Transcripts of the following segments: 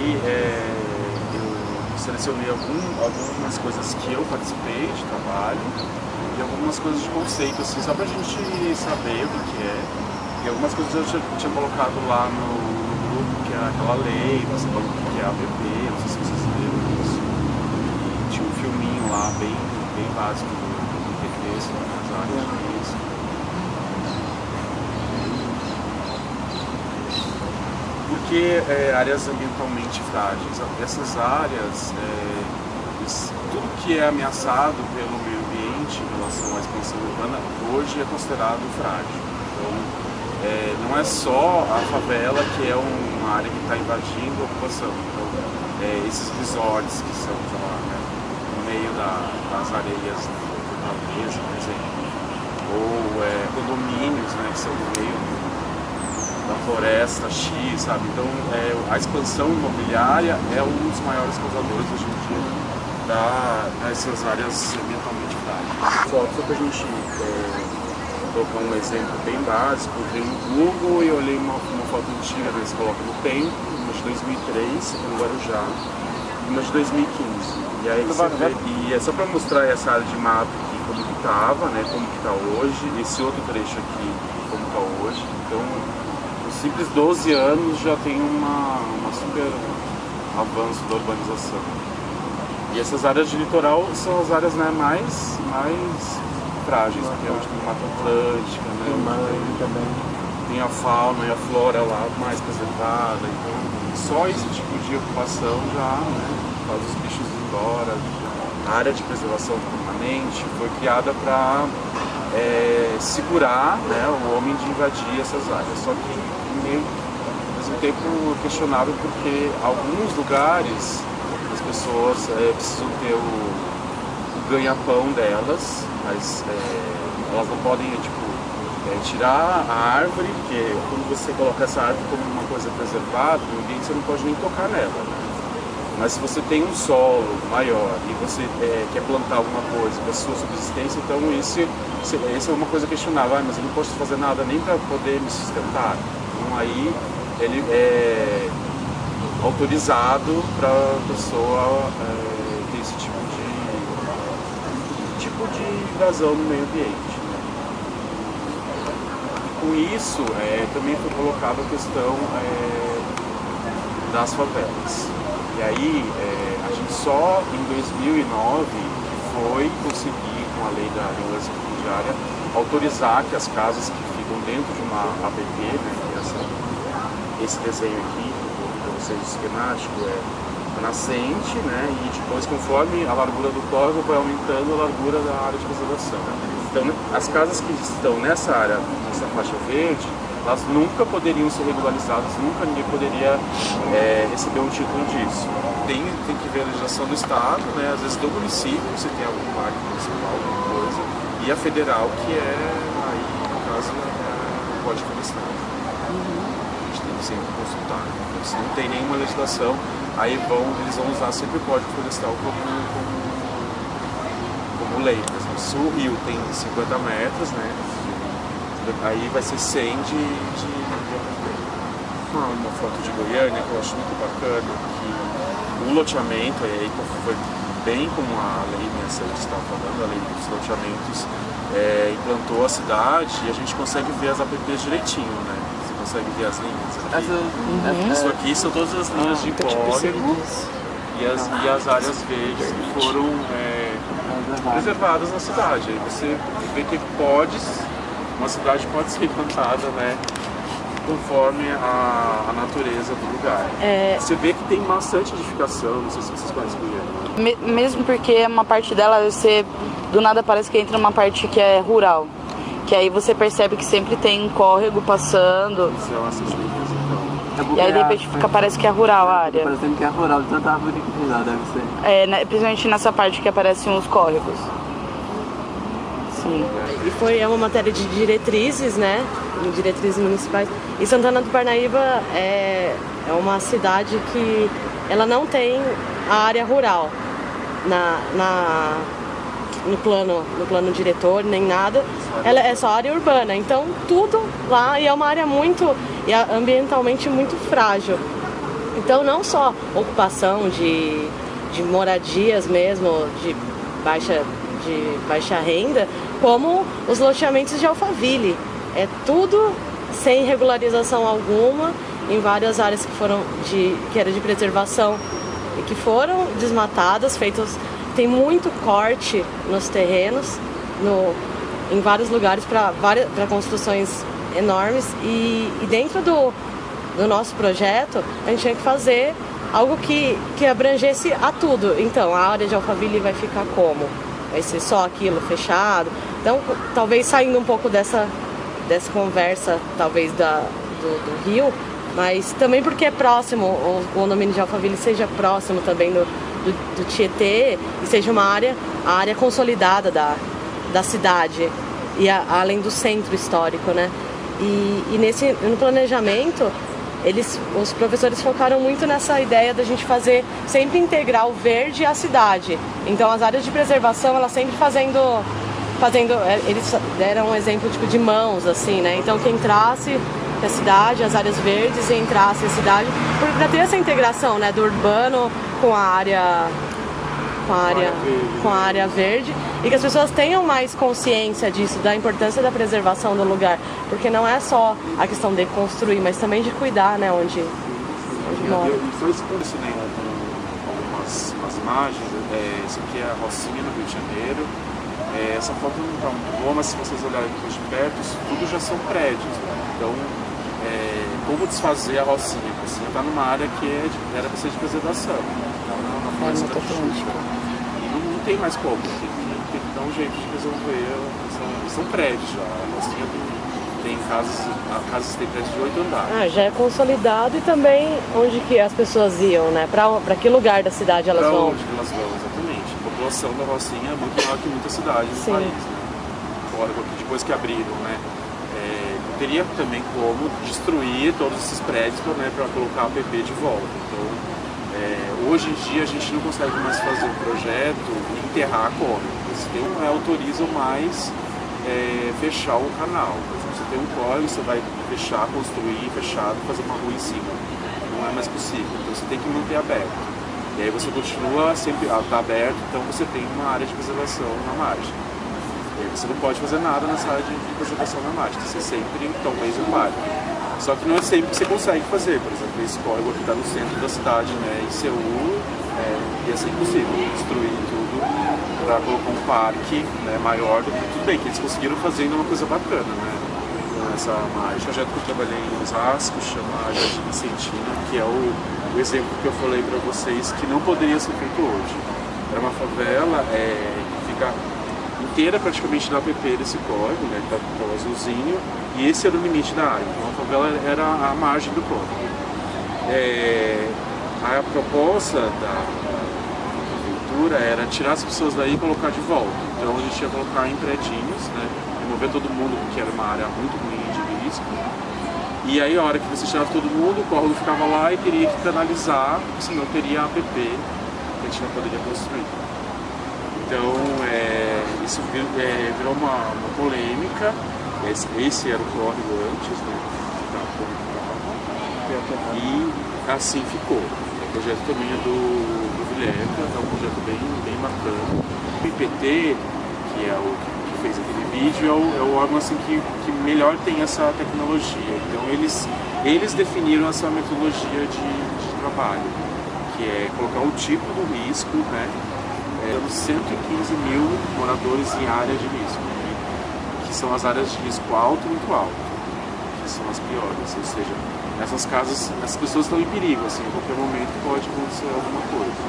aí eu selecionei algumas coisas que eu participei de trabalho e algumas coisas de conceito, assim, só pra gente saber o que é. E algumas coisas eu tinha colocado lá no grupo, que é aquela lei, você falou que é a ABP, não sei se vocês viram isso. E tinha um filminho lá, bem básico do PT, sobre as áreas de risco. Porque áreas ambientalmente frágeis, essas áreas, tudo que é ameaçado pelo meio ambiente em relação à expansão urbana, hoje é considerado frágil. Então, não é só a favela que é uma área que está invadindo a população. Então, esses resorts que são lá, né, no meio das areias da Fortaleza, por exemplo, ou condomínios, né, que são no meio da floresta X, sabe? Então, a expansão imobiliária é um dos maiores causadores hoje em dia dessas áreas ambientalmente frágeis. Só para a gente colocar um exemplo bem básico, eu entrei no Google e olhei uma foto antiga, eles colocam no tempo, uma de 2003, no Guarujá, e uma de 2015. E aí você vê, e é só para mostrar essa área de mapa aqui, como que estava, né, como que está hoje, esse outro trecho aqui, como está hoje. Então, os simples 12 anos já tem uma super avanço da urbanização. E essas áreas de litoral são as áreas, né, mais frágeis, porque é onde tem Mata Atlântica, né, tem a fauna e a flora lá mais preservada, então só esse tipo de ocupação já, né, faz os bichos ir embora. A área de preservação permanente foi criada para segurar, né, o homem de invadir essas áreas, só que meio, ao mesmo tempo questionável, porque alguns lugares as pessoas precisam ter o ganha-pão delas, mas elas não podem tirar a árvore, porque quando você coloca essa árvore como uma coisa preservada no ambiente, você não pode nem tocar nela, né? Mas se você tem um solo maior e você quer plantar alguma coisa para a sua subsistência, então isso é uma coisa questionável. Mas eu não posso fazer nada nem para poder me sustentar. Então aí ele é autorizado para a pessoa ter esse tipo de invasão no meio ambiente. Né? E com isso também foi colocada a questão das favelas. E aí a gente só em 2009 foi conseguir, com a lei da violência fundiária, autorizar que as casas que ficam dentro de uma APP, né, que esse desenho aqui, para vocês o esquemático, a nascente, né, e depois, conforme a largura do córrego, vai aumentando a largura da área de preservação. Então, as casas que estão nessa área, nessa faixa verde, elas nunca poderiam ser regularizadas, nunca ninguém poderia receber um título disso. Tem que ver a legislação do Estado, né, às vezes do município, se tem algum parque municipal, alguma coisa, e a federal, que aí, no caso, o Código Florestal. A gente tem que sempre consultar. Se não tem nenhuma legislação, aí eles vão usar sempre o Código Florestal como lei. Por exemplo, se o rio tem 50 metros, né, aí vai ser 100 de uma foto de Goiânia que eu acho muito bacana, que o loteamento, aí foi bem como a lei Santos estava falando, a lei dos loteamentos implantou a cidade, e a gente consegue ver as APPs direitinho, né? Você consegue ver as linhas aqui. Isso aqui são todas as linhas de córrego e as áreas verdes que foram preservadas na cidade. Aí você vê que uma cidade pode ser implantada, né, conforme a natureza do lugar. Você vê que tem bastante edificação, não sei se vocês conhecem Goiânia. Mesmo porque uma parte dela, do nada parece que entra numa parte que é rural. Que aí você percebe que sempre tem um córrego passando. São essas linhas, então. E aí de repente parece que é rural a área. Parecendo que é rural, de tanta árvore que tem lá, deve ser. Principalmente nessa parte que aparecem os córregos. Sim. E é uma matéria de diretrizes, né? Diretrizes municipais. E Santana do Parnaíba é uma cidade que ela não tem a área rural no plano diretor, nem nada. Ela é só área urbana, então tudo lá, e é uma área ambientalmente muito frágil. Então não só ocupação de moradias mesmo, de baixa renda, como os loteamentos de Alphaville. É tudo sem regularização alguma, em várias áreas que era de preservação e que foram desmatadas, tem muito corte nos terrenos, em vários lugares para construções enormes, e dentro do nosso projeto a gente tinha que fazer algo que abrangesse a tudo. Então a área de Alphaville vai ficar como? Vai ser só aquilo fechado? Então talvez saindo um pouco dessa conversa, talvez do rio, mas também porque é próximo, o condomínio de Alphaville seja próximo também do Tietê e seja a área consolidada da cidade, e além do centro histórico, né? E no planejamento, os professores focaram muito nessa ideia da gente fazer sempre integrar o verde à cidade. Então as áreas de preservação, elas sempre fazendo, eles deram um exemplo tipo de mãos, assim, né? Então que entrasse a cidade, as áreas verdes, e entrasse a cidade, para ter essa integração, né, do urbano com a área verde, e que as pessoas tenham mais consciência disso, da importância da preservação do lugar, porque não é só a questão de construir, mas também de cuidar, né, onde mora. Eu estou expondo isso, né, algumas imagens. Isso aqui é a Rocinha, no Rio de Janeiro. Essa foto não está muito boa, mas se vocês olharem aqui de perto, isso tudo já são prédios, né? Então, como desfazer a Rocinha? A Rocinha está numa área que era para ser de preservação, na Floresta da Tijuca. E não tem mais como, tem que dar um jeito de resolver. São prédios já. A Rocinha tem casas têm prédios de 8 andares. Já é consolidado, e também onde que as pessoas iam, né? Para que lugar da cidade elas vão? Para onde elas vão, exatamente. A população da Rocinha é muito maior que muitas cidades do país, né? Fora, depois que abriram, né? Não teria também como destruir todos esses prédios, né, para colocar a APP de volta. Então, hoje em dia a gente não consegue mais fazer um projeto e enterrar a córrego. Você não autoriza mais fechar o canal. Você tem um córrego, você vai fechar, construir, fechado, fazer uma rua em cima. Não é mais possível. Então você tem que manter aberto. E aí você continua sempre, está aberto, então você tem uma área de preservação na margem. Você não pode fazer nada nessa área de preservação na margem, você sempre, talvez, um parque. Só que não é sempre que você consegue fazer. Por exemplo, esse córrego aqui está no centro da cidade, né, em Seul, ia ser impossível destruir tudo para colocar um parque, né, maior do que tudo bem, que eles conseguiram fazer ainda uma coisa bacana, né, nessa margem. O projeto que eu trabalhei em Osasco chama Jardim Vicentina, que é o exemplo que eu falei para vocês que não poderia ser feito hoje. Era uma favela que fica inteira praticamente na APP desse córrego, né, que está o azulzinho, e esse era o limite da área. Então a favela era a margem do córrego. A proposta da prefeitura era tirar as pessoas daí e colocar de volta. Então a gente ia colocar em predinhos, né, remover todo mundo, porque era uma área muito ruim de risco. E aí a hora que você tirava todo mundo, o córrego ficava lá e teria que canalizar, senão teria a APP, que a gente não poderia construir. Então, isso virou uma polêmica. Esse era o córrego antes, né? E assim ficou. O projeto também é do Vilheca, é um projeto bem bacana. O IPT, que é o que fez aquele vídeo, é o órgão assim, que melhor tem essa tecnologia. Então, eles definiram essa metodologia de trabalho, que é colocar o tipo do risco, né? Temos 115 mil moradores em área de risco, né? Que são as áreas de risco alto e muito alto, que são as piores. Ou seja, nessas casas, as pessoas estão em perigo, assim, em qualquer momento pode acontecer alguma coisa.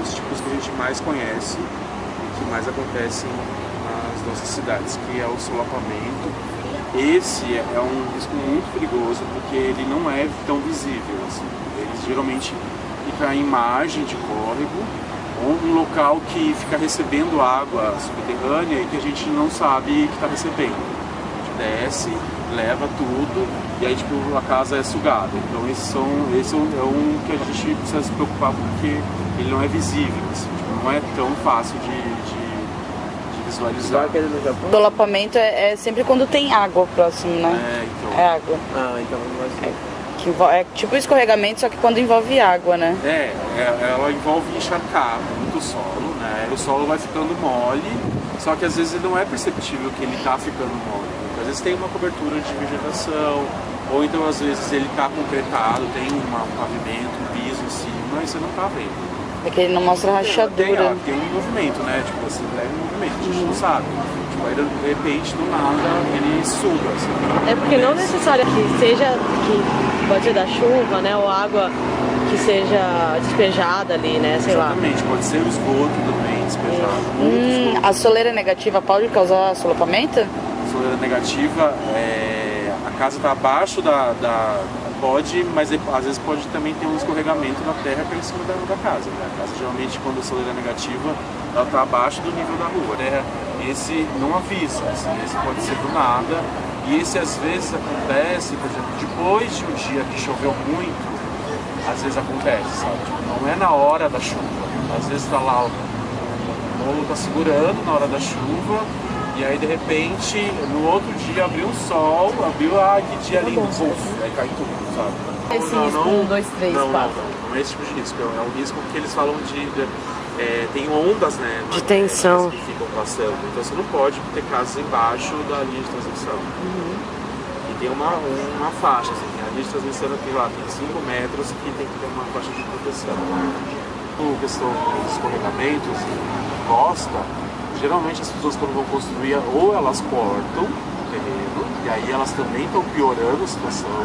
Os tipos que a gente mais conhece e que mais acontecem nas nossas cidades, que é o solapamento. Esse é um risco muito perigoso porque ele não é tão visível, assim. Ele geralmente fica em margem de córrego, ou um local que fica recebendo água subterrânea e que a gente não sabe que está recebendo. A gente desce, leva tudo e aí tipo, a casa é sugada. Então esse é um que a gente precisa se preocupar porque ele não é visível, assim, tipo, não é tão fácil de visualizar. O solapamento é sempre quando tem água próximo, né? Então. É água. Então não vai ser. Que é tipo escorregamento, só que quando envolve água, né? Ela envolve encharcar muito o solo, né? O solo vai ficando mole, só que às vezes não é perceptível que ele tá ficando mole. Às vezes tem uma cobertura de vegetação, ou então às vezes ele tá concretado, tem um pavimento, um piso em cima, e você não tá vendo. É que ele não mostra rachadura. Tem um movimento, né? Tipo assim, é um movimento, a gente não sabe. Tipo, aí de repente, do nada, ele suga. Assim, é porque não é necessário que seja, que pode ser da chuva, né? Ou água que seja despejada ali, né? Sei lá. Exatamente, pode ser o esgoto também despejado. A soleira negativa pode causar solapamento? A soleira negativa, a casa está abaixo pode, mas às vezes pode também ter um escorregamento da terra para em cima da casa. Né? A casa geralmente, quando a soleira é negativa, ela está abaixo do nível da rua. Esse não avisa, assim, esse pode ser do nada. E esse às vezes acontece, por exemplo, depois de um dia que choveu muito, às vezes acontece, sabe? Tipo, não é na hora da chuva. Às vezes está lá, o bolo está segurando na hora da chuva, e aí de repente, no outro dia abriu o sol, que dia lindo, aí cai tudo, sabe? Esse risco 1, 2, 3, 4. Não é esse tipo de risco, é um risco que eles falam tem ondas, né? De tensão. Que ficam passando, então você não pode ter casas embaixo da linha de transmissão. E tem uma faixa, assim, a linha de transmissão tem 5 metros que tem que ter uma faixa de proteção. A questão dos escorregamentos em costa, geralmente as pessoas quando vão construir, ou elas cortam o terreno, e aí elas também estão piorando a situação,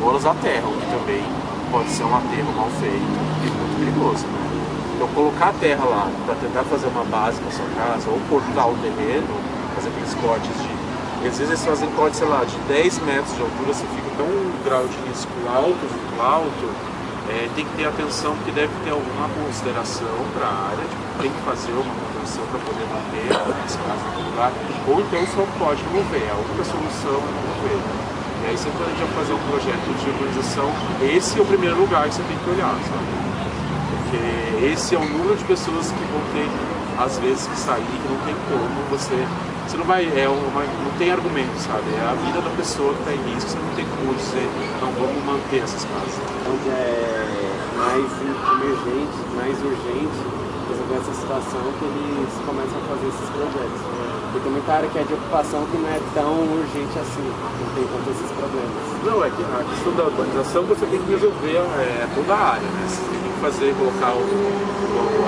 ou elas aterram, que também pode ser um aterro mal feito e muito perigoso, né? Então colocar a terra lá para tentar fazer uma base na sua casa, ou cortar o terreno, fazer aqueles cortes às vezes eles fazem cortes, sei lá, de 10 metros de altura, você fica tão um grau de risco alto, tem que ter atenção, porque deve ter alguma consideração para a área, tem que fazer uma manutenção para poder manter as casas no lugar, ou então só pode remover, a única solução é remover. E aí sempre quando a gente vai fazer um projeto de urbanização, esse é o primeiro lugar que você tem que olhar, sabe? Porque esse é o número de pessoas que vão ter, às vezes, que sair, que não tem como você não vai, não tem argumento, sabe? É a vida da pessoa que está em risco, você não tem como dizer, não, vamos manter essas casas. Onde é mais emergente, mais urgente resolver essa situação, que eles começam a fazer esses projetos. Tem muita área que é de ocupação que não é tão urgente assim, não tem tanto esses problemas. Não, é que a questão da urbanização você tem que resolver toda a área, né? Você tem que colocar o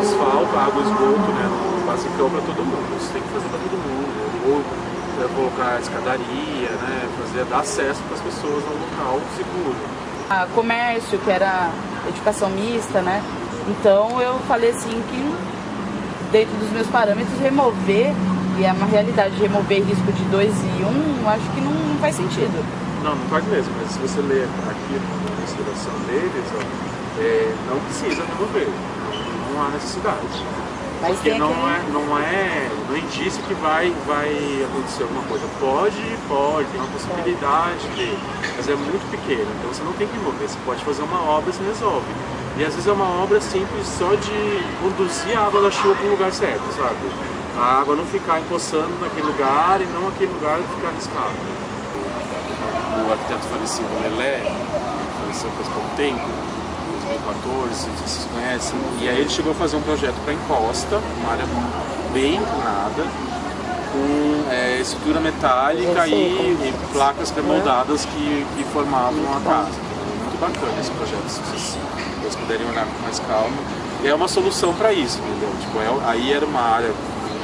asfalto, a água, o esgoto, né? Basicão para todo mundo, você tem que fazer para todo mundo. Ou colocar escadaria, né? Dar acesso para as pessoas a um local seguro. Comércio, que era educação mista, né? Então eu falei assim que dentro dos meus parâmetros remover, e é uma realidade, remover risco de 2 e 1, acho que não faz sentido. Não faz mesmo, mas se você ler aqui a consideração deles, não precisa remover, não há necessidade. Mas porque não é indício que vai acontecer alguma coisa. Pode, tem uma possibilidade de, mas é muito pequeno, então você não tem que remover, você pode fazer uma obra e você resolve. E às vezes é uma obra simples só de conduzir a água da chuva para o lugar certo, sabe? A água não ficar empoçando naquele lugar e não aquele lugar ficar arriscado. O arquiteto falecido Lelé, faleceu faz pouco tempo, 2014, vocês conhecem, e aí ele chegou a fazer um projeto para encosta, uma área bem inclinada, com estrutura metálica e placas pré-moldadas que formavam a casa. Muito bacana esse projeto, se vocês puderem olhar com mais calma. E é uma solução para isso, entendeu? Tipo, aí era uma área,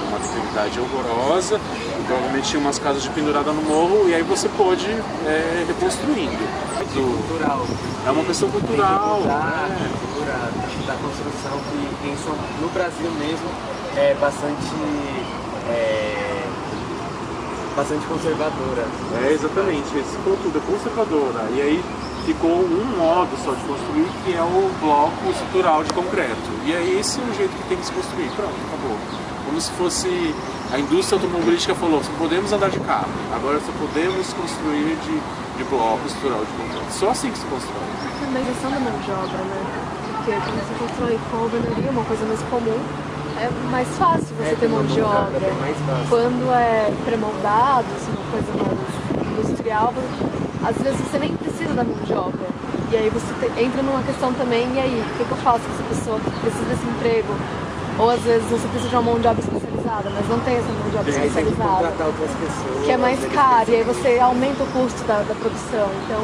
uma declividade horrorosa, provavelmente tinha umas casas de pendurada no morro, e aí você pôde reconstruindo. É uma questão cultural. Da construção que no Brasil mesmo é bastante conservadora. Exatamente, esse tudo é conservadora. E aí ficou um modo só de construir, que é o bloco estrutural de concreto. E aí esse é o jeito que tem que se construir. Pronto, acabou. Como se fosse a indústria automobilística falou, só podemos andar de carro, agora só podemos construir de bloco estrutural de concreto. Só assim que se constrói. A organização da mão de obra, né? Porque quando você constrói com alvenaria, uma coisa mais comum, é mais fácil você ter mão de obra. Mais fácil. Quando é pré-moldado, assim, uma coisa industrial, às vezes você nem precisa da mão de obra. E aí você entra numa questão também, e aí, o que eu faço com essa pessoa que precisa desse emprego? Ou às vezes você precisa de uma mão de obra especializada, mas não tem essa mão de obra especializada. Contratar outras pessoas. Que é mais caro, e aí você aumenta o custo da produção. Então,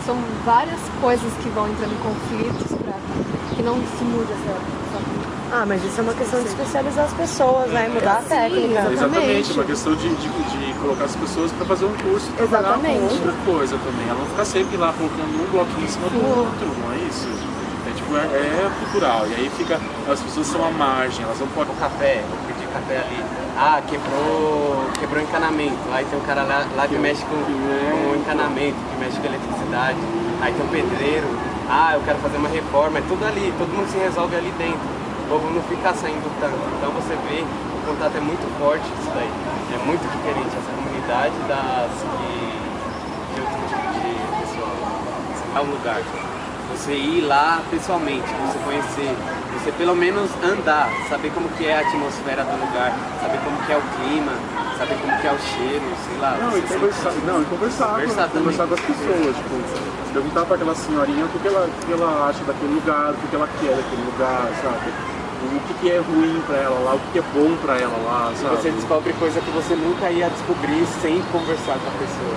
são várias coisas que vão entrando em conflitos para que não se mude essa. Mas isso é uma questão de especializar as pessoas, né? Mudar a técnica. Exatamente, é uma questão de colocar as pessoas para fazer um curso e trabalhar com outra coisa também. Ela não ficar sempre lá colocando um bloquinho em cima do outro, não é isso? É cultural, e aí fica, as pessoas são à margem, elas não podem... O café, eu pedi café ali, quebrou encanamento, aí tem um cara lá que mexe com encanamento, que mexe com eletricidade, aí tem um pedreiro, eu quero fazer uma reforma, é tudo ali, todo mundo se resolve ali dentro, o povo não fica saindo tanto, então você vê, o contato é muito forte isso daí, é muito diferente essa comunidade de outro tipo de pessoa, você vai a um lugar. Você ir lá pessoalmente, você conhecer, você pelo menos andar, saber como que é a atmosfera do lugar, saber como que é o clima, saber como que é o cheiro, sei lá. Conversar com as pessoas, tipo, perguntar para aquela senhorinha o que ela acha daquele lugar, o que ela quer daquele lugar, sabe? O que é ruim para ela lá, o que é bom para ela lá, sabe? Você descobre coisa que você nunca ia descobrir sem conversar com a pessoa.